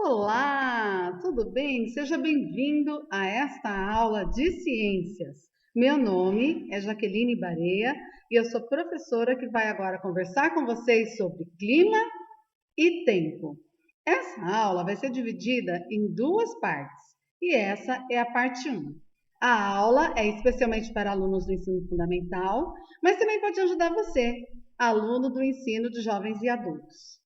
Olá, tudo bem? Seja bem-vindo a esta aula de ciências. Meu nome é Jaqueline Barea e eu sou professora que vai agora conversar com vocês sobre clima e tempo. Essa aula vai ser dividida em duas partes e essa é a parte 1. A aula é especialmente para alunos do ensino fundamental, mas também pode ajudar você, aluno do ensino de jovens e adultos.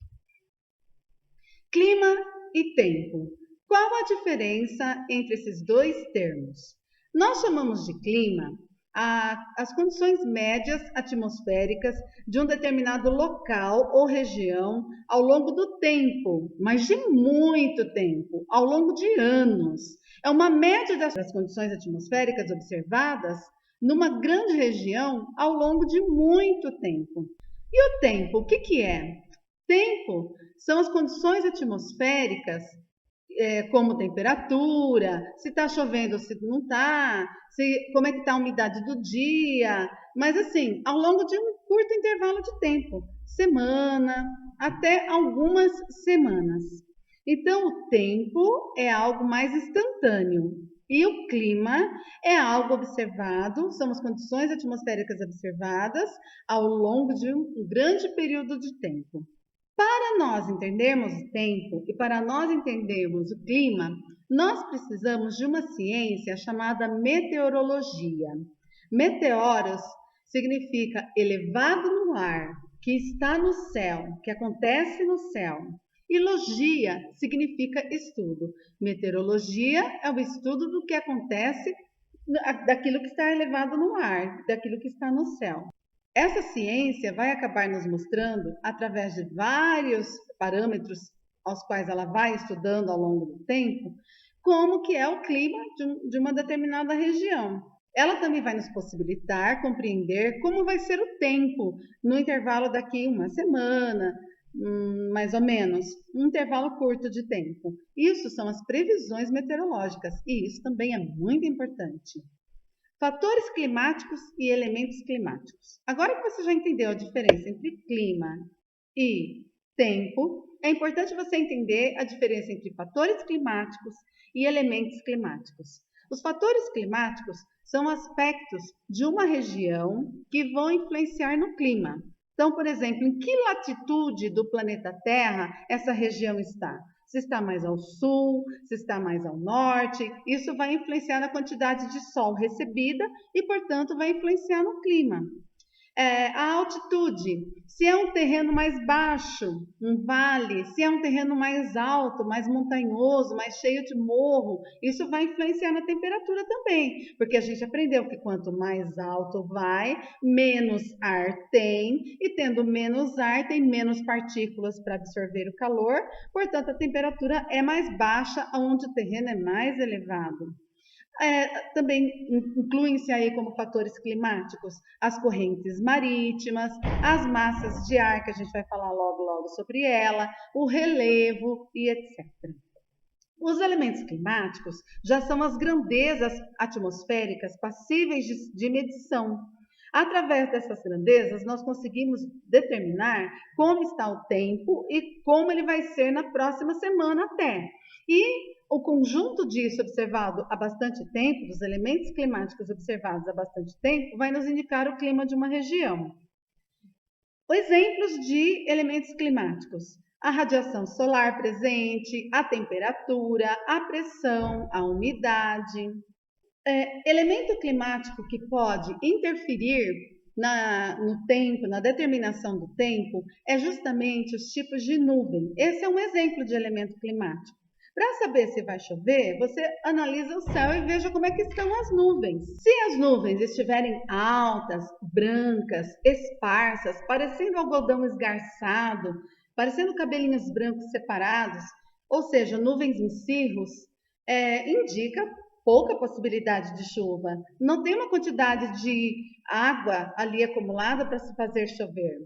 Clima e tempo. Qual a diferença entre esses dois termos? Nós chamamos de clima as condições médias atmosféricas de um determinado local ou região ao longo do tempo, mas de muito tempo, ao longo de anos. É uma média das condições atmosféricas observadas numa grande região ao longo de muito tempo. E o tempo, o que é? Tempo são as condições atmosféricas, como temperatura, se está chovendo ou se não está, como é que está a umidade do dia, mas assim, ao longo de um curto intervalo de tempo, semana, até algumas semanas. Então, o tempo é algo mais instantâneo e o clima é algo observado, são as condições atmosféricas observadas ao longo de um grande período de tempo. Para nós entendermos o tempo e para nós entendermos o clima, nós precisamos de uma ciência chamada meteorologia. Meteoros significa elevado no ar, que está no céu, que acontece no céu. E logia significa estudo. Meteorologia é o estudo do que acontece, daquilo que está elevado no ar, daquilo que está no céu. Essa ciência vai acabar nos mostrando, através de vários parâmetros aos quais ela vai estudando ao longo do tempo, como que é o clima de uma determinada região. Ela também vai nos possibilitar compreender como vai ser o tempo no intervalo daqui uma semana, mais ou menos, um intervalo curto de tempo. Isso são as previsões meteorológicas e isso também é muito importante. Fatores climáticos e elementos climáticos. Agora que você já entendeu a diferença entre clima e tempo, é importante você entender a diferença entre fatores climáticos e elementos climáticos. Os fatores climáticos são aspectos de uma região que vão influenciar no clima. Então, por exemplo, em que latitude do planeta Terra essa região está? Se está mais ao sul, se está mais ao norte, isso vai influenciar na quantidade de sol recebida e, portanto, vai influenciar no clima. A altitude, se é um terreno mais baixo, um vale, se é um terreno mais alto, mais montanhoso, mais cheio de morro, isso vai influenciar na temperatura também, porque a gente aprendeu que quanto mais alto vai, menos ar tem, e tendo menos ar, tem menos partículas para absorver o calor, portanto a temperatura é mais baixa onde o terreno é mais elevado. Também incluem-se aí como fatores climáticos as correntes marítimas, as massas de ar, que a gente vai falar logo sobre ela, o relevo e etc. Os elementos climáticos já são as grandezas atmosféricas passíveis de medição. Através dessas grandezas, nós conseguimos determinar como está o tempo e como ele vai ser na próxima semana até. E o conjunto disso observado há bastante tempo, dos elementos climáticos observados há bastante tempo, vai nos indicar o clima de uma região. Exemplos de elementos climáticos: a radiação solar presente, a temperatura, a pressão, a umidade. Elemento climático que pode interferir no tempo, na determinação do tempo, é justamente os tipos de nuvem. Esse é um exemplo de elemento climático. Para saber se vai chover, você analisa o céu e veja como é que estão as nuvens. Se as nuvens estiverem altas, brancas, esparsas, parecendo algodão esgarçado, parecendo cabelinhos brancos separados, ou seja, nuvens em cirros, indica pouca possibilidade de chuva. Não tem uma quantidade de água ali acumulada para se fazer chover.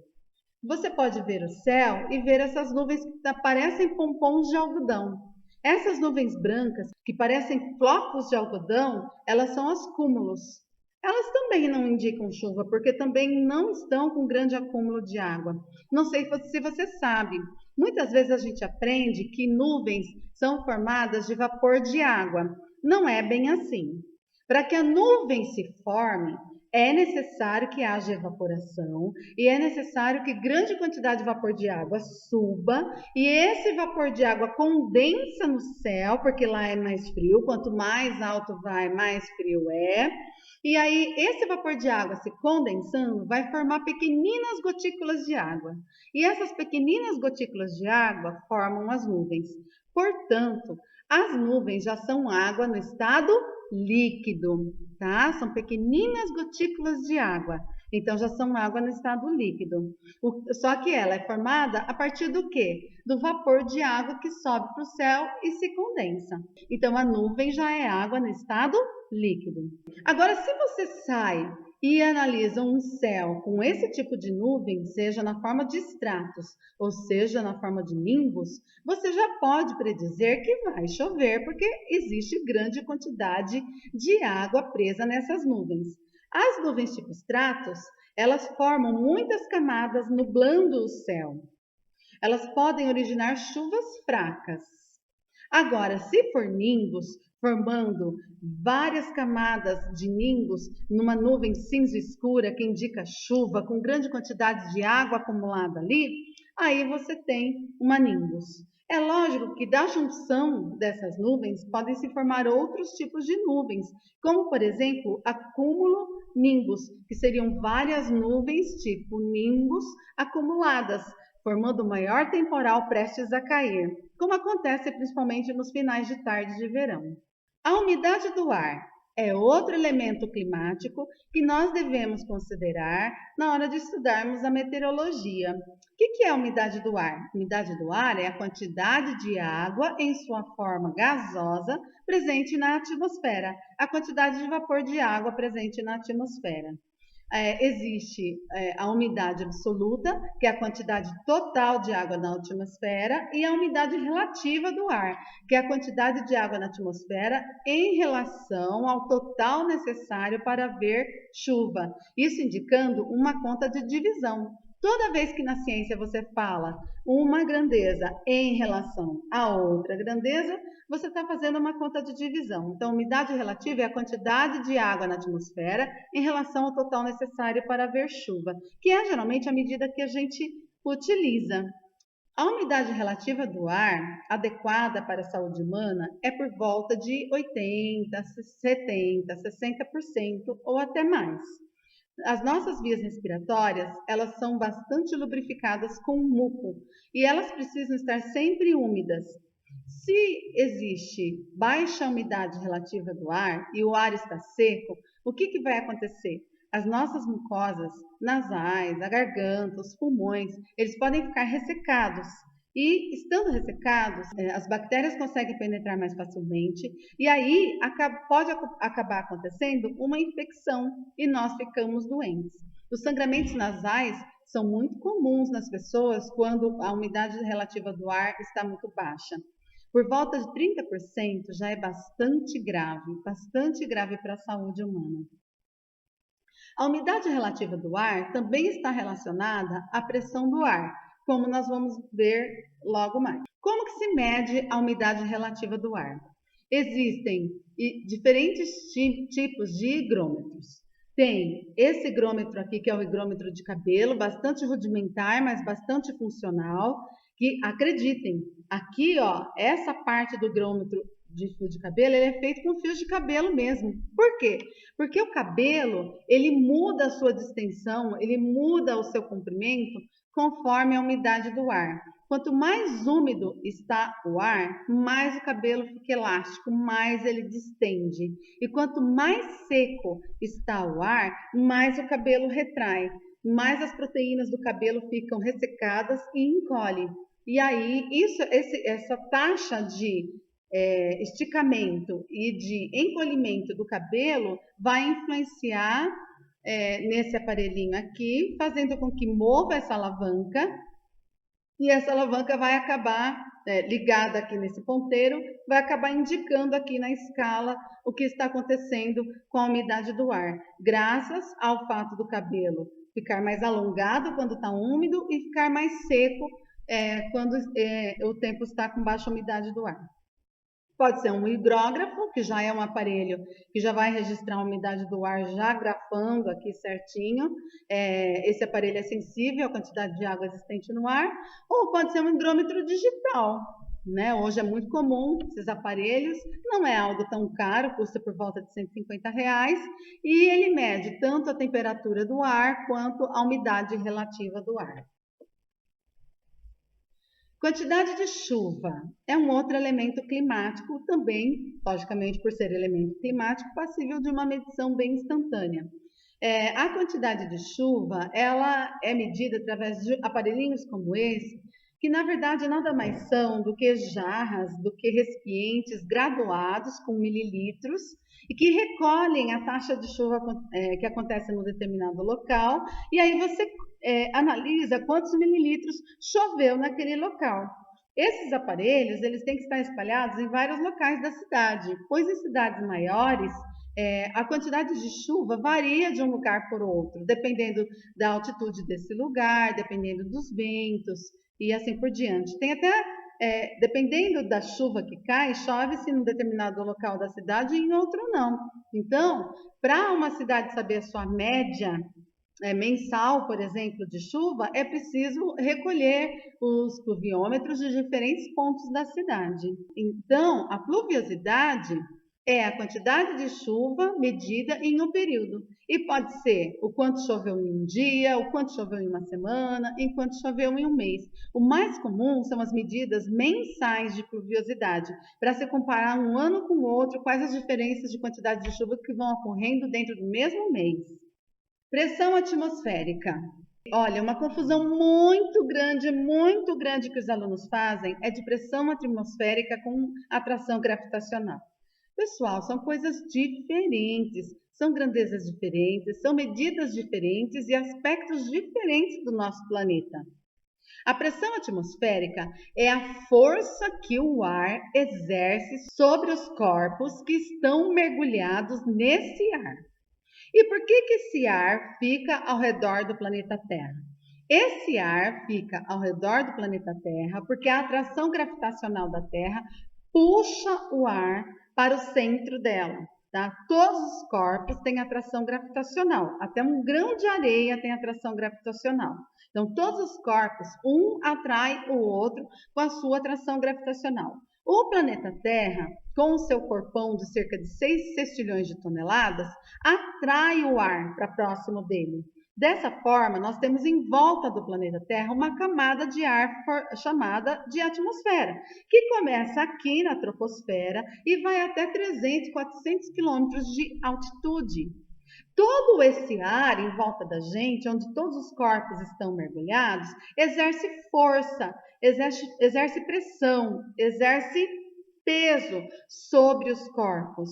Você pode ver o céu e ver essas nuvens que parecem pompons de algodão. Essas nuvens brancas, que parecem flocos de algodão, elas são os cúmulos. Elas também não indicam chuva, porque também não estão com grande acúmulo de água. Não sei se você sabe, Muitas vezes a gente aprende que nuvens são formadas de vapor de água. Não é bem assim. Para que a nuvem se forme, é necessário que haja evaporação e é necessário que grande quantidade de vapor de água suba e esse vapor de água condensa no céu, porque lá é mais frio, quanto mais alto vai, mais frio é. E aí esse vapor de água se condensando vai formar pequeninas gotículas de água. E essas pequeninas gotículas de água formam as nuvens. Portanto, as nuvens já são água no estado líquido, tá? São pequeninas gotículas de água. Então já são água no estado líquido. Só que ela é formada a partir do quê? Do vapor de água que sobe para o céu e se condensa. Então a nuvem já é água no estado líquido. Agora, se você sai e analisa um céu com esse tipo de nuvem, seja na forma de estratos ou seja na forma de nimbos, você já pode predizer que vai chover, porque existe grande quantidade de água presa nessas nuvens. As nuvens tipo estratos, elas formam muitas camadas nublando o céu. Elas podem originar chuvas fracas. Agora, se for nimbus, formando várias camadas de nimbus numa nuvem cinza escura que indica chuva com grande quantidade de água acumulada ali, aí você tem uma nimbus. É lógico que da junção dessas nuvens podem se formar outros tipos de nuvens, como por exemplo, acúmulo nimbus, que seriam várias nuvens tipo nimbus acumuladas, formando o maior temporal prestes a cair, como acontece principalmente nos finais de tarde de verão. A umidade do ar é outro elemento climático que nós devemos considerar na hora de estudarmos a meteorologia. O que é a umidade do ar? A umidade do ar é a quantidade de água em sua forma gasosa presente na atmosfera, a quantidade de vapor de água presente na atmosfera. Existe a umidade absoluta, que é a quantidade total de água na atmosfera, e a umidade relativa do ar, que é a quantidade de água na atmosfera em relação ao total necessário para haver chuva. Isso indicando uma conta de divisão. Toda vez que na ciência você fala uma grandeza em relação a outra grandeza, você está fazendo uma conta de divisão. Então, umidade relativa é a quantidade de água na atmosfera em relação ao total necessário para haver chuva, que é geralmente a medida que a gente utiliza. A umidade relativa do ar, adequada para a saúde humana, é por volta de 80, 70, 60% ou até mais. As nossas vias respiratórias, elas são bastante lubrificadas com muco e elas precisam estar sempre úmidas. Se existe baixa umidade relativa do ar e o ar está seco, o que vai acontecer? As nossas mucosas nasais, a garganta, os pulmões, eles podem ficar ressecados. E estando ressecados, as bactérias conseguem penetrar mais facilmente e aí pode acabar acontecendo uma infecção e nós ficamos doentes. Os sangramentos nasais são muito comuns nas pessoas quando a umidade relativa do ar está muito baixa. Por volta de 30% já é bastante grave para a saúde humana. A umidade relativa do ar também está relacionada à pressão do ar, como nós vamos ver logo mais. Como que se mede a umidade relativa do ar? Existem diferentes tipos de higrômetros. Tem esse higrômetro aqui, que é o higrômetro de cabelo, bastante rudimentar, mas bastante funcional, que acreditem, aqui ó, essa parte do higrômetro de fio de cabelo, ele é feito com fios de cabelo mesmo. Por quê? Porque o cabelo, ele muda a sua distensão, ele muda o seu comprimento conforme a umidade do ar. Quanto mais úmido está o ar, mais o cabelo fica elástico, mais ele distende. E quanto mais seco está o ar, mais o cabelo retrai, mais as proteínas do cabelo ficam ressecadas e encolhem. E aí, essa taxa de esticamento e de encolhimento do cabelo vai influenciar nesse aparelhinho aqui, fazendo com que mova essa alavanca, e essa alavanca vai acabar ligada aqui nesse ponteiro, vai acabar indicando aqui na escala o que está acontecendo com a umidade do ar, graças ao fato do cabelo ficar mais alongado quando está úmido e ficar mais seco quando o tempo está com baixa umidade do ar. Pode ser um higrógrafo, que já é um aparelho que já vai registrar a umidade do ar, já grafando aqui certinho. Esse aparelho é sensível à quantidade de água existente no ar. Ou pode ser um higrômetro digital, né? Hoje é muito comum esses aparelhos, não é algo tão caro, custa por volta de R$ 150, e ele mede tanto a temperatura do ar quanto a umidade relativa do ar. Quantidade de chuva é um outro elemento climático também, logicamente por ser elemento climático, passível de uma medição bem instantânea. A quantidade de chuva, ela é medida através de aparelhinhos como esse, que na verdade nada mais são do que jarras, do que recipientes graduados com mililitros e que recolhem a taxa de chuva que acontece no determinado local, e aí você analisa quantos mililitros choveu naquele local. Esses aparelhos, eles têm que estar espalhados em vários locais da cidade, pois em cidades maiores, a quantidade de chuva varia de um lugar por outro, dependendo da altitude desse lugar, dependendo dos ventos e assim por diante. Tem até, dependendo da chuva que cai, chove-se em um determinado local da cidade e em outro não. Então, para uma cidade saber a sua média mensal, por exemplo, de chuva, é preciso recolher os pluviômetros de diferentes pontos da cidade. Então, a pluviosidade é a quantidade de chuva medida em um período. E pode ser o quanto choveu em um dia, o quanto choveu em uma semana, em quanto choveu em um mês. O mais comum são as medidas mensais de pluviosidade, para se comparar um ano com o outro, quais as diferenças de quantidade de chuva que vão ocorrendo dentro do mesmo mês. Pressão atmosférica. Olha, uma confusão muito grande que os alunos fazem é de pressão atmosférica com atração gravitacional. Pessoal, são coisas diferentes, são grandezas diferentes, são medidas diferentes e aspectos diferentes do nosso planeta. A pressão atmosférica é a força que o ar exerce sobre os corpos que estão mergulhados nesse ar. E por que esse ar fica ao redor do planeta Terra? Esse ar fica ao redor do planeta Terra porque a atração gravitacional da Terra puxa o ar para o centro dela. Tá? Todos os corpos têm atração gravitacional, até um grão de areia tem atração gravitacional. Então, todos os corpos, um atrai o outro com a sua atração gravitacional. O planeta Terra, com o seu corpão de cerca de 6 sextilhões de toneladas, atrai o ar para próximo dele. Dessa forma, nós temos em volta do planeta Terra uma camada de ar chamada de atmosfera, que começa aqui na troposfera e vai até 300, 400 quilômetros de altitude. Todo esse ar em volta da gente, onde todos os corpos estão mergulhados, exerce força, exerce pressão, exerce peso sobre os corpos.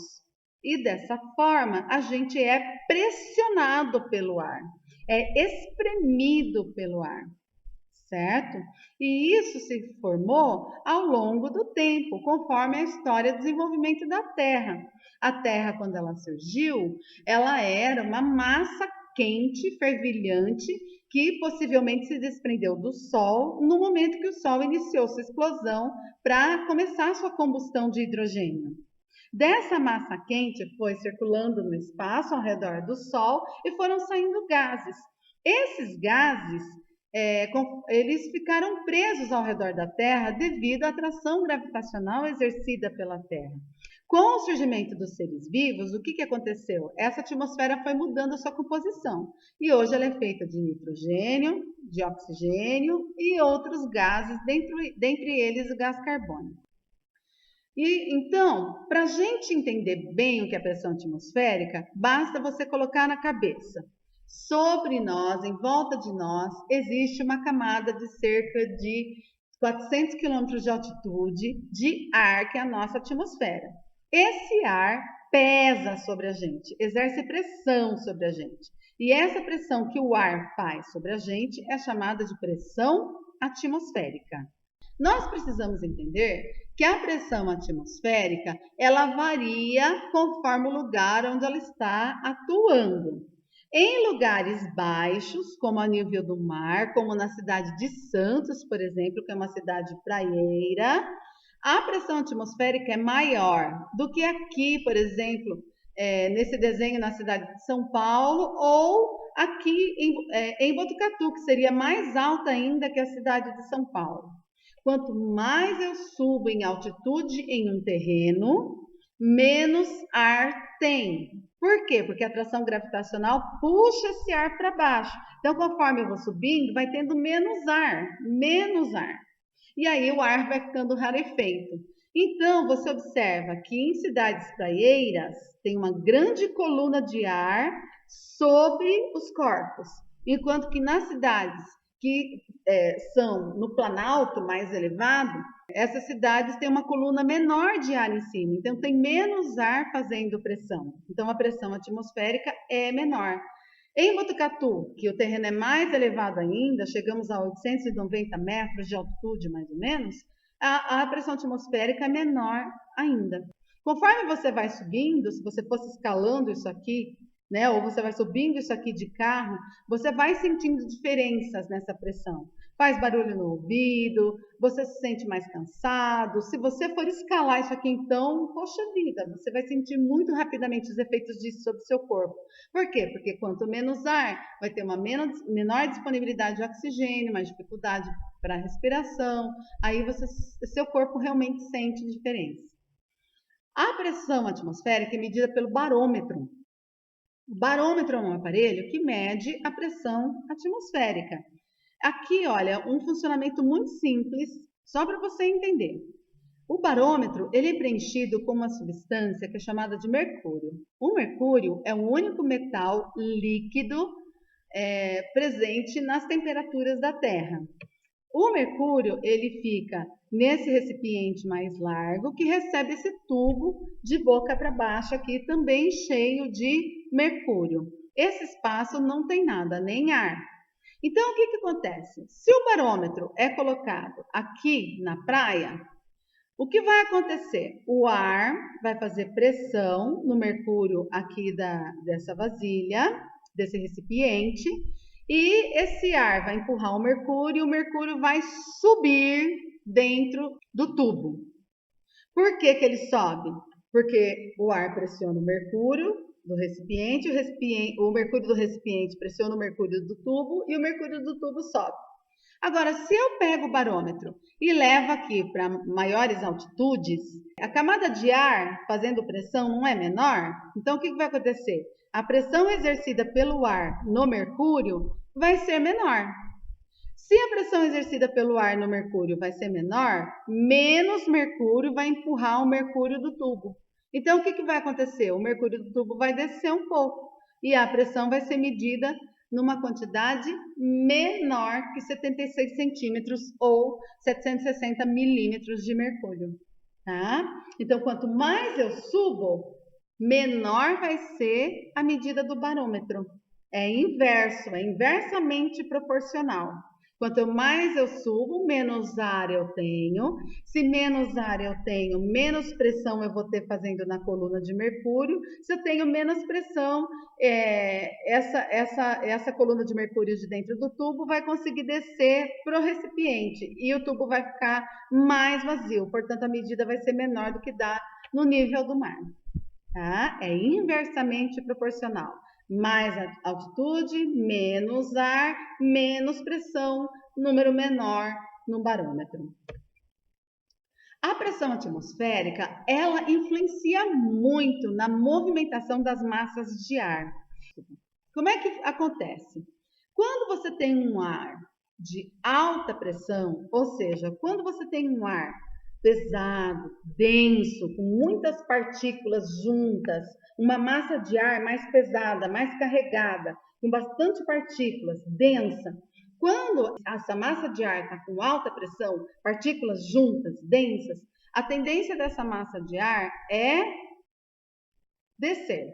E dessa forma, a gente é pressionado pelo ar, é espremido pelo ar, certo? E isso se formou ao longo do tempo, conforme a história do desenvolvimento da Terra. A Terra, quando ela surgiu, ela era uma massa quente, fervilhante, que possivelmente se desprendeu do Sol no momento que o Sol iniciou sua explosão para começar sua combustão de hidrogênio. Dessa massa quente foi circulando no espaço ao redor do Sol e foram saindo gases. Esses gases eles ficaram presos ao redor da Terra devido à atração gravitacional exercida pela Terra. Com o surgimento dos seres vivos, o que aconteceu? Essa atmosfera foi mudando a sua composição e hoje ela é feita de nitrogênio, de oxigênio e outros gases, dentre eles o gás carbônico. E então, para a gente entender bem o que é pressão atmosférica, basta você colocar na cabeça: sobre nós, em volta de nós, existe uma camada de cerca de 400 quilômetros de altitude de ar, que é a nossa atmosfera. Esse ar pesa sobre a gente, exerce pressão sobre a gente. E essa pressão que o ar faz sobre a gente é chamada de pressão atmosférica. Nós precisamos entender que a pressão atmosférica, ela varia conforme o lugar onde ela está atuando. Em lugares baixos, como a nível do mar, como na cidade de Santos, por exemplo, que é uma cidade praieira, a pressão atmosférica é maior do que aqui, por exemplo, nesse desenho na cidade de São Paulo, ou aqui em Botucatu, que seria mais alta ainda que a cidade de São Paulo. Quanto mais eu subo em altitude em um terreno, menos ar tem. Por quê? Porque a atração gravitacional puxa esse ar para baixo. Então, conforme eu vou subindo, vai tendo menos ar, menos ar. E aí o ar vai ficando rarefeito. Então, você observa que em cidades praieiras tem uma grande coluna de ar sobre os corpos, enquanto que nas cidades que são no planalto mais elevado, essas cidades têm uma coluna menor de ar em cima, então tem menos ar fazendo pressão. Então a pressão atmosférica é menor. Em Botucatu, que o terreno é mais elevado ainda, chegamos a 890 metros de altitude, mais ou menos, a pressão atmosférica é menor ainda. Conforme você vai subindo, se você fosse escalando isso aqui, né, ou você vai subindo isso aqui de carro, você vai sentindo diferenças nessa pressão. Faz barulho no ouvido, você se sente mais cansado. Se você for escalar isso aqui, então, poxa vida, você vai sentir muito rapidamente os efeitos disso sobre o seu corpo. Por quê? Porque quanto menos ar, vai ter uma menor disponibilidade de oxigênio, mais dificuldade para a respiração. Aí seu corpo realmente sente diferença. A pressão atmosférica é medida pelo barômetro. O barômetro é um aparelho que mede a pressão atmosférica. Aqui, olha, um funcionamento muito simples, só para você entender. O barômetro ele é preenchido com uma substância que é chamada de mercúrio. O mercúrio é o único metal líquido presente nas temperaturas da Terra. O mercúrio ele fica nesse recipiente mais largo que recebe esse tubo de boca para baixo aqui também cheio de mercúrio. Esse espaço não tem nada, nem ar. Então o que acontece? Se o barômetro é colocado aqui na praia, o que vai acontecer? O ar vai fazer pressão no mercúrio aqui dessa vasilha, desse recipiente, e esse ar vai empurrar o mercúrio vai subir dentro do tubo. Por que ele sobe? Porque o ar pressiona o mercúrio do recipiente, o mercúrio do recipiente pressiona o mercúrio do tubo e o mercúrio do tubo sobe. Agora, se eu pego o barômetro e levo aqui para maiores altitudes, a camada de ar fazendo pressão não é menor? Então, o que vai acontecer? A pressão exercida pelo ar no mercúrio vai ser menor. Se a pressão exercida pelo ar no mercúrio vai ser menor, menos mercúrio vai empurrar o mercúrio do tubo. Então, o que vai acontecer? O mercúrio do tubo vai descer um pouco e a pressão vai ser medida numa quantidade menor que 76 centímetros ou 760 milímetros de mercúrio. Tá? Então, quanto mais eu subo, menor vai ser a medida do barômetro. É inverso, é inversamente proporcional. Quanto mais eu subo, menos ar eu tenho. Se menos ar eu tenho, menos pressão eu vou ter fazendo na coluna de mercúrio. Se eu tenho menos pressão, essa coluna de mercúrio de dentro do tubo vai conseguir descer para o recipiente e o tubo vai ficar mais vazio. Portanto, a medida vai ser menor do que dá no nível do mar. Tá? É inversamente proporcional. Mais altitude, menos ar, menos pressão, número menor no barômetro. A pressão atmosférica, ela influencia muito na movimentação das massas de ar. Como é que acontece? Quando você tem um ar de alta pressão, ou seja, quando você tem um ar pesado, denso, com muitas partículas juntas, uma massa de ar mais pesada, mais carregada, com bastante partículas, densa. Quando essa massa de ar está com alta pressão, partículas juntas, densas, a tendência dessa massa de ar é descer.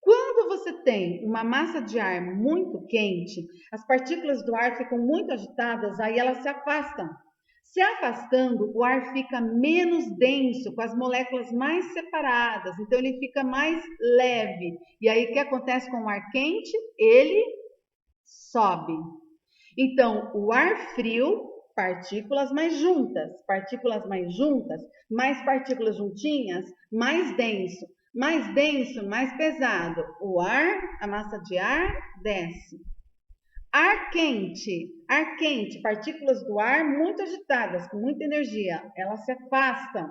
Quando você tem uma massa de ar muito quente, as partículas do ar ficam muito agitadas, aí elas se afastam. Se afastando, o ar fica menos denso, com as moléculas mais separadas, então ele fica mais leve. E aí o que acontece com o ar quente? Ele sobe. Então, o ar frio, partículas mais juntas, mais partículas juntinhas, mais denso, mais pesado. O ar, a massa de ar desce. Ar quente, partículas do ar muito agitadas, com muita energia, elas se afastam,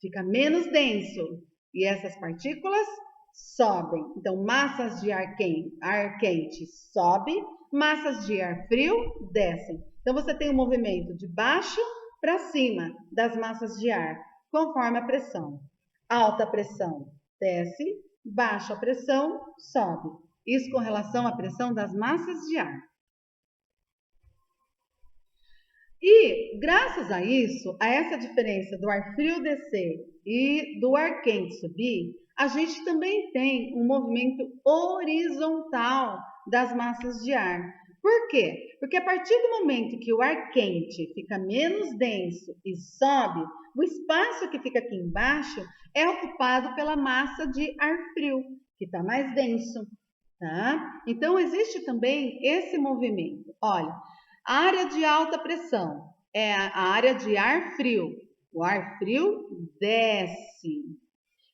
fica menos denso e essas partículas sobem. Então, massas de ar quente sobe, massas de ar frio descem. Então, você tem um movimento de baixo para cima das massas de ar, conforme a pressão. Alta pressão desce, baixa pressão sobe. Isso com relação à pressão das massas de ar. E, graças a isso, a essa diferença do ar frio descer e do ar quente subir, a gente também tem um movimento horizontal das massas de ar. Por quê? Porque a partir do momento que o ar quente fica menos denso e sobe, o espaço que fica aqui embaixo é ocupado pela massa de ar frio, que está mais denso. Tá? Então, existe também esse movimento. Olha, a área de alta pressão é a área de ar frio. O ar frio desce.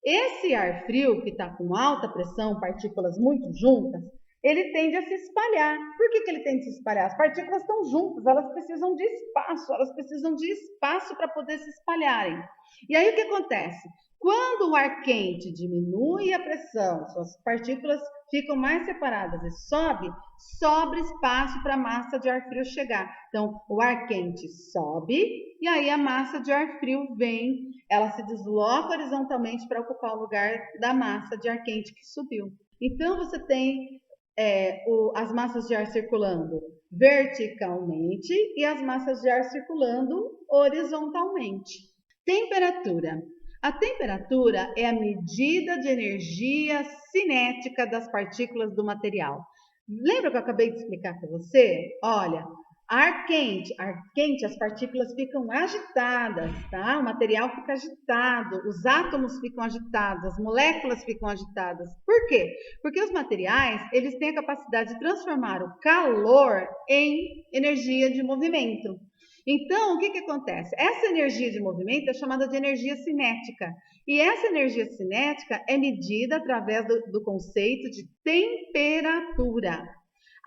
Esse ar frio que está com alta pressão, partículas muito juntas, ele tende a se espalhar. Por que ele tende a se espalhar? As partículas estão juntas, elas precisam de espaço para poder se espalharem. E aí o que acontece? Quando o ar quente diminui a pressão, suas partículas ficam mais separadas e sobra espaço para a massa de ar frio chegar. Então, o ar quente sobe e aí a massa de ar frio vem, ela se desloca horizontalmente para ocupar o lugar da massa de ar quente que subiu. Então, você tem as massas de ar circulando verticalmente e as massas de ar circulando horizontalmente. Temperatura. A temperatura é a medida de energia cinética das partículas do material. Lembra que eu acabei de explicar para você? Olha, ar quente, as partículas ficam agitadas, tá? O material fica agitado, os átomos ficam agitados, as moléculas ficam agitadas. Por quê? Porque os materiais, eles têm a capacidade de transformar o calor em energia de movimento. Então, o que acontece? Essa energia de movimento é chamada de energia cinética. E essa energia cinética é medida através do conceito de temperatura.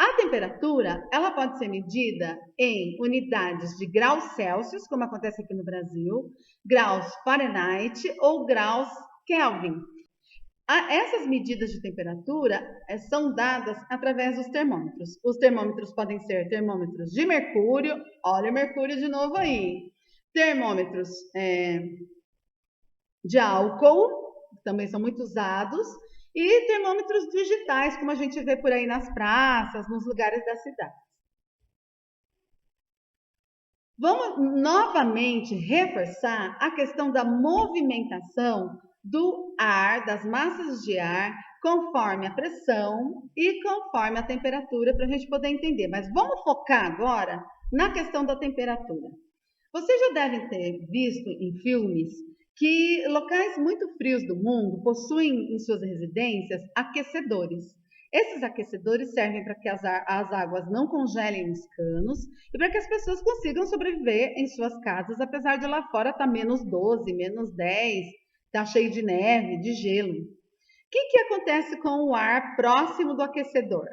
A temperatura, ela pode ser medida em unidades de graus Celsius, como acontece aqui no Brasil, graus Fahrenheit ou graus Kelvin. Essas medidas de temperatura são dadas através dos termômetros. Os termômetros podem ser termômetros de mercúrio, olha o mercúrio de novo aí, termômetros de álcool, também são muito usados, e termômetros digitais, como a gente vê por aí nas praças, nos lugares da cidade. Vamos novamente reforçar a questão da movimentação do ar, das massas de ar, conforme a pressão e conforme a temperatura, para a gente poder entender. Mas vamos focar agora na questão da temperatura. Vocês já devem ter visto em filmes que locais muito frios do mundo possuem em suas residências aquecedores. Esses aquecedores servem para que as águas não congelem nos canos e para que as pessoas consigam sobreviver em suas casas, apesar de lá fora estar menos 12, menos 10, está cheio de neve, de gelo. O que acontece com o ar próximo do aquecedor?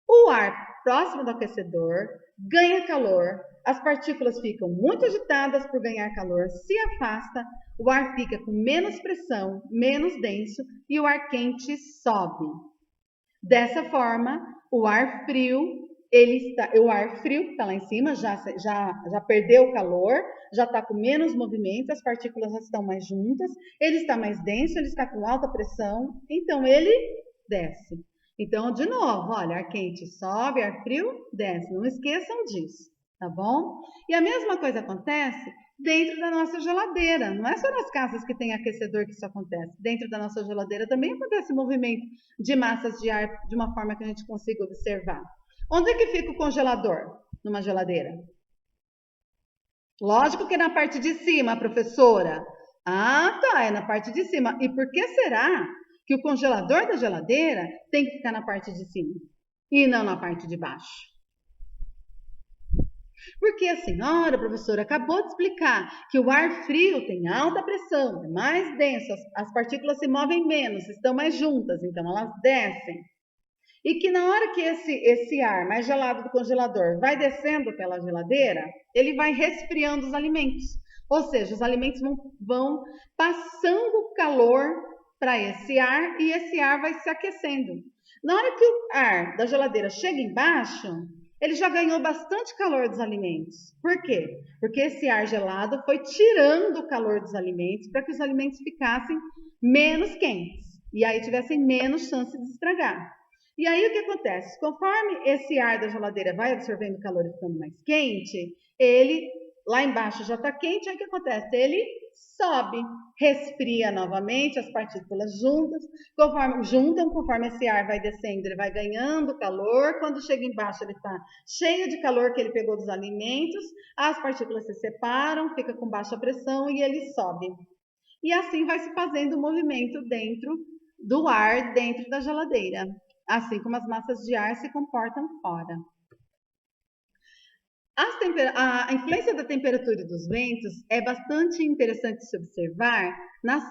O ar próximo do aquecedor ganha calor, as partículas ficam muito agitadas por ganhar calor, se afasta, o ar fica com menos pressão, menos denso e o ar quente sobe. Dessa forma, o ar frio que está lá em cima já perdeu o calor, já está com menos movimento, as partículas já estão mais juntas, ele está mais denso, ele está com alta pressão, então ele desce. Então, de novo, olha, ar quente sobe, ar frio desce, não esqueçam disso, tá bom? E a mesma coisa acontece dentro da nossa geladeira, não é só nas casas que tem aquecedor que isso acontece, dentro da nossa geladeira também acontece movimento de massas de ar de uma forma que a gente consiga observar. Onde é que fica o congelador numa geladeira? Lógico que é na parte de cima, professora. Ah, tá, é na parte de cima. E por que será que o congelador da geladeira tem que ficar na parte de cima e não na parte de baixo? Porque a senhora, professora, acabou de explicar que o ar frio tem alta pressão, é mais denso, as partículas se movem menos, estão mais juntas, então elas descem. E que na hora que esse ar mais gelado do congelador vai descendo pela geladeira, ele vai resfriando os alimentos. Ou seja, os alimentos vão passando calor para esse ar e esse ar vai se aquecendo. Na hora que o ar da geladeira chega embaixo, ele já ganhou bastante calor dos alimentos. Por quê? Porque esse ar gelado foi tirando o calor dos alimentos para que os alimentos ficassem menos quentes e aí tivessem menos chance de estragar. E aí o que acontece? Conforme esse ar da geladeira vai absorvendo calor e ficando mais quente, ele lá embaixo já está quente, aí o que acontece? Ele sobe, resfria novamente, as partículas juntam, conforme esse ar vai descendo, ele vai ganhando calor, quando chega embaixo ele está cheio de calor que ele pegou dos alimentos, as partículas se separam, fica com baixa pressão e ele sobe. E assim vai se fazendo o movimento dentro do ar, dentro da geladeira, assim como as massas de ar se comportam fora. A influência da temperatura e dos ventos é bastante interessante se observar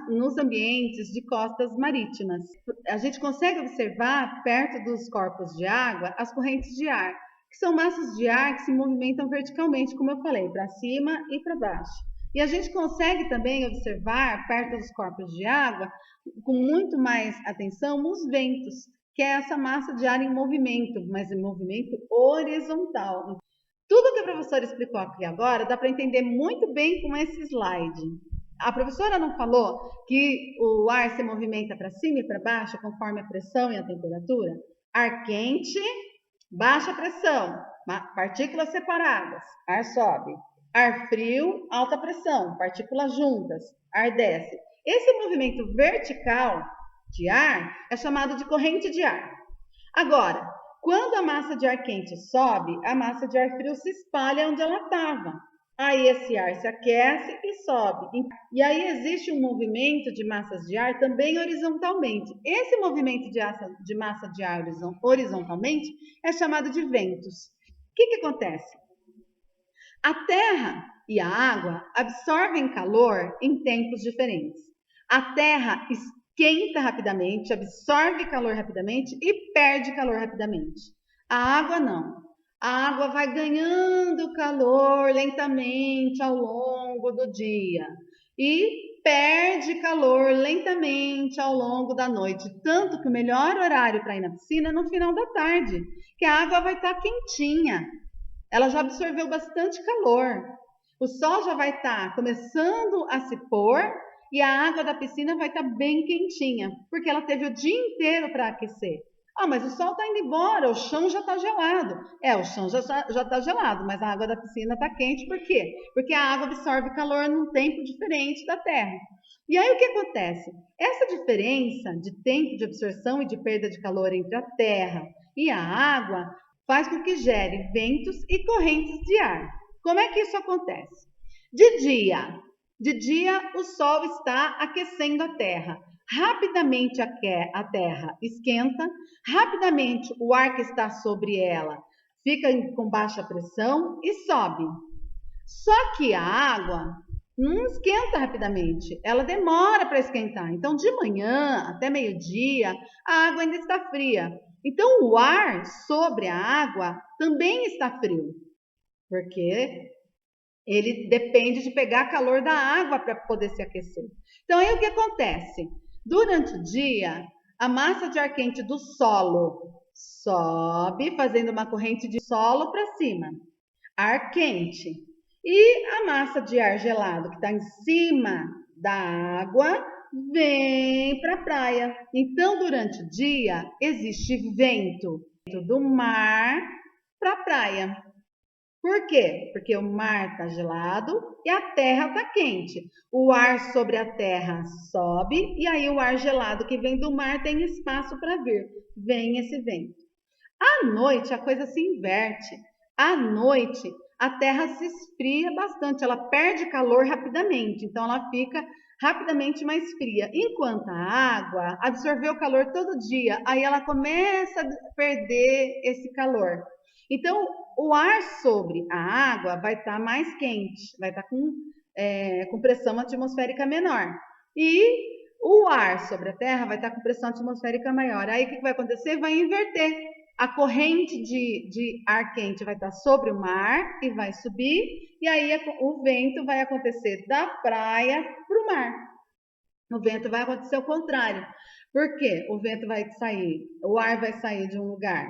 nos ambientes de costas marítimas. A gente consegue observar, perto dos corpos de água, as correntes de ar, que são massas de ar que se movimentam verticalmente, como eu falei, para cima e para baixo. E a gente consegue também observar, perto dos corpos de água, com muito mais atenção, os ventos, que é essa massa de ar em movimento, mas em movimento horizontal. Tudo que a professora explicou aqui agora dá para entender muito bem com esse slide. A professora não falou que o ar se movimenta para cima e para baixo conforme a pressão e a temperatura? Ar quente, baixa pressão, partículas separadas, ar sobe. Ar frio, alta pressão, partículas juntas, ar desce. Esse movimento vertical de ar é chamado de corrente de ar. Agora, quando a massa de ar quente sobe, a massa de ar frio se espalha onde ela estava. Aí esse ar se aquece e sobe. E aí existe um movimento de massas de ar também horizontalmente. Esse movimento de massa de ar horizontalmente é chamado de ventos. O que acontece? A terra e a água absorvem calor em tempos diferentes. A terra esquenta rapidamente, absorve calor rapidamente e perde calor rapidamente. A água não. A água vai ganhando calor lentamente ao longo do dia e perde calor lentamente ao longo da noite. Tanto que o melhor horário para ir na piscina é no final da tarde, que a água vai estar quentinha. Ela já absorveu bastante calor. O sol já vai estar começando a se pôr e a água da piscina vai estar bem quentinha, porque ela teve o dia inteiro para aquecer. Ah, mas o sol está indo embora, o chão já está gelado. O chão já está gelado, mas a água da piscina está quente, por quê? Porque a água absorve calor num tempo diferente da terra. E aí o que acontece? Essa diferença de tempo de absorção e de perda de calor entre a terra e a água faz com que gere ventos e correntes de ar. Como é que isso acontece? De dia o sol está aquecendo a terra. Rapidamente a terra esquenta, rapidamente o ar que está sobre ela fica com baixa pressão e sobe. Só que a água não esquenta rapidamente, ela demora para esquentar. Então, de manhã até meio-dia, a água ainda está fria. Então, o ar sobre a água também está frio, porque ele depende de pegar calor da água para poder se aquecer. Então, aí o que acontece? Durante o dia, a massa de ar quente do solo sobe, fazendo uma corrente de solo para cima. Ar quente. E a massa de ar gelado que está em cima da água vem para a praia. Então, durante o dia, existe vento do mar para a praia. Por quê? Porque o mar está gelado e a terra está quente. O ar sobre a terra sobe e aí o ar gelado que vem do mar tem espaço para vir. Vem esse vento. À noite, a coisa se inverte. À noite, a Terra se esfria bastante, ela perde calor rapidamente, então ela fica rapidamente mais fria. Enquanto a água absorveu o calor todo dia, aí ela começa a perder esse calor. Então, o ar sobre a água vai estar mais quente, vai estar com pressão atmosférica menor. E o ar sobre a Terra vai estar com pressão atmosférica maior. Aí o que vai acontecer? Vai inverter. A corrente de ar quente vai estar sobre o mar e vai subir, e aí o vento vai acontecer da praia para o mar. O vento vai acontecer o contrário. Por quê? O vento vai sair, o ar vai sair de um lugar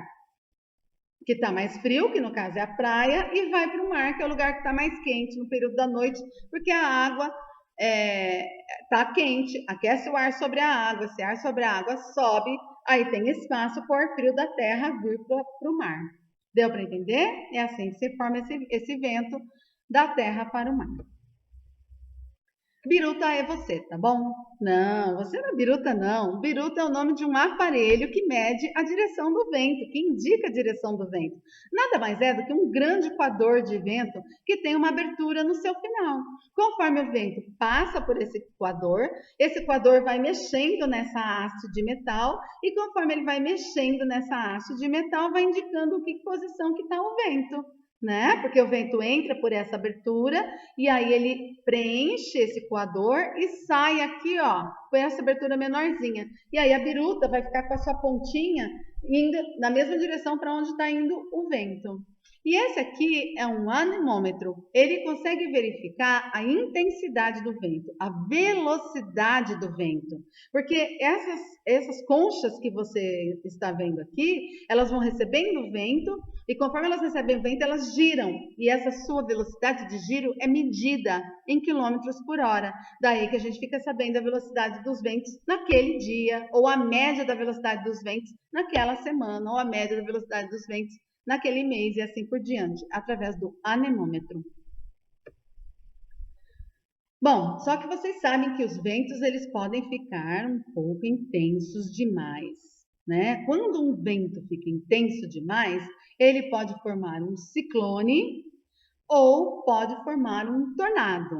que está mais frio, que no caso é a praia, e vai para o mar, que é o lugar que está mais quente no período da noite, porque a água está quente, aquece o ar sobre a água, esse ar sobre a água sobe, aí tem espaço para o ar frio da terra vir para o mar. Deu para entender? É assim que se forma esse vento da terra para o mar. Biruta é você, tá bom? Não, você não é biruta, não. Biruta é o nome de um aparelho que mede a direção do vento, que indica a direção do vento. Nada mais é do que um grande coador de vento que tem uma abertura no seu final. Conforme o vento passa por esse coador vai mexendo nessa haste de metal, e conforme ele vai mexendo nessa haste de metal, vai indicando que posição que está o vento. Né? Porque o vento entra por essa abertura e aí ele preenche esse coador e sai aqui, ó, por essa abertura menorzinha. E aí a biruta vai ficar com a sua pontinha indo na mesma direção para onde está indo o vento. E esse aqui é um anemômetro. Ele consegue verificar a intensidade do vento, a velocidade do vento. Porque essas conchas que você está vendo aqui, elas vão recebendo o vento e conforme elas recebem o vento, elas giram. E essa sua velocidade de giro é medida em quilômetros por hora. Daí que a gente fica sabendo a velocidade dos ventos naquele dia, ou a média da velocidade dos ventos naquela semana, ou a média da velocidade dos ventos naquele mês e assim por diante, através do anemômetro. Bom, só que vocês sabem que os ventos eles podem ficar um pouco intensos demais, né? Quando um vento fica intenso demais, ele pode formar um ciclone ou pode formar um tornado.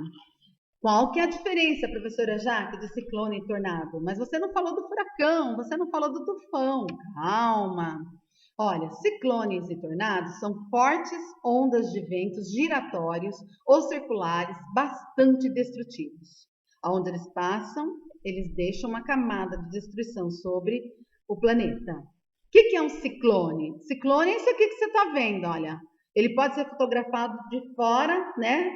Qual que é a diferença, professora Jaque, de ciclone e tornado? Mas você não falou do furacão, você não falou do tufão. Calma. Olha, ciclones e tornados são fortes ondas de ventos giratórios ou circulares bastante destrutivos. Onde eles passam, eles deixam uma camada de destruição sobre o planeta. O que é um ciclone? Ciclone é isso aqui que você está vendo, olha. Ele pode ser fotografado de fora, né?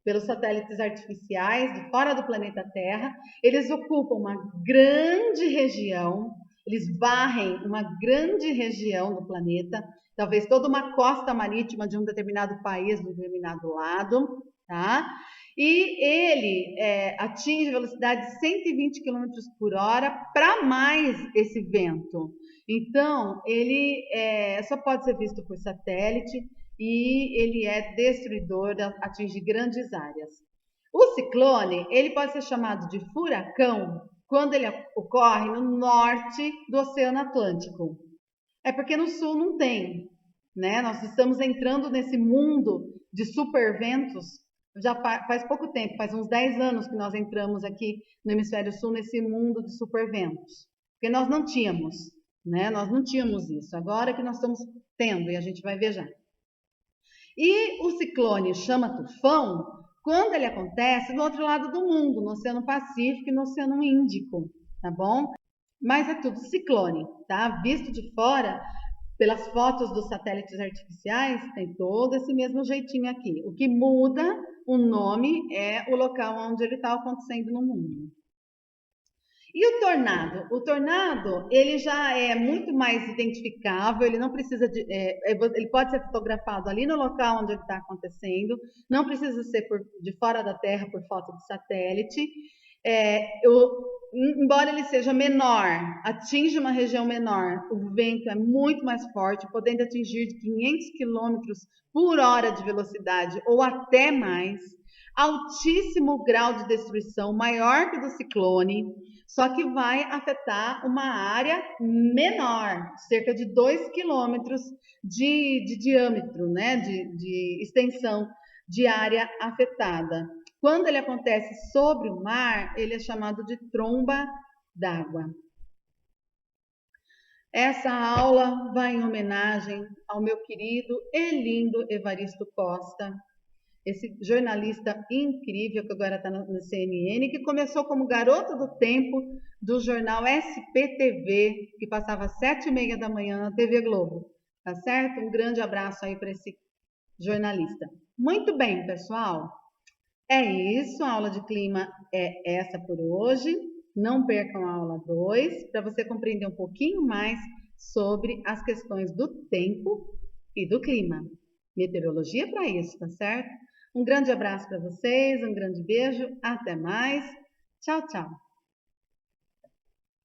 Pelos satélites artificiais, de fora do planeta Terra. Eles ocupam uma grande região. Eles varrem uma grande região do planeta, talvez toda uma costa marítima de um determinado país, de um determinado lado, tá? E ele atinge velocidade de 120 km por hora para mais esse vento. Então, ele só pode ser visto por satélite e ele é destruidor, atinge grandes áreas. O ciclone, ele pode ser chamado de furacão quando ele ocorre no norte do Oceano Atlântico. É porque no sul não tem, né? Nós estamos entrando nesse mundo de superventos já faz pouco tempo, faz uns 10 anos que nós entramos aqui no Hemisfério Sul nesse mundo de superventos. Porque nós não tínhamos, né? Nós não tínhamos isso. Agora que nós estamos tendo e a gente vai ver já. E o ciclone chama tufão quando ele acontece do outro lado do mundo, no Oceano Pacífico e no Oceano Índico, tá bom? Mas é tudo ciclone, tá? Visto de fora, pelas fotos dos satélites artificiais, tem todo esse mesmo jeitinho aqui. O que muda o nome é o local onde ele está acontecendo no mundo. E o tornado? O tornado, ele já é muito mais identificável, ele não precisa de... ele pode ser fotografado ali no local onde ele está acontecendo, não precisa ser de fora da Terra por falta de satélite. Embora ele seja menor, atinge uma região menor, o vento é muito mais forte, podendo atingir de 500 km por hora de velocidade ou até mais. Altíssimo grau de destruição, maior que o do ciclone. só que vai afetar uma área menor, cerca de 2 quilômetros de diâmetro, né, de extensão de área afetada. Quando ele acontece sobre o mar, ele é chamado de tromba d'água. Essa aula vai em homenagem ao meu querido e lindo Evaristo Costa, esse jornalista incrível que agora está no CNN, que começou como garoto do tempo do jornal SPTV, que passava às 7h30 da manhã na TV Globo. Tá certo? Um grande abraço aí para esse jornalista. Muito bem, pessoal. É isso, a aula de clima é essa por hoje. Não percam a aula 2 para você compreender um pouquinho mais sobre as questões do tempo e do clima. Meteorologia para isso, tá certo? Um grande abraço para vocês, um grande beijo, até mais. Tchau, tchau.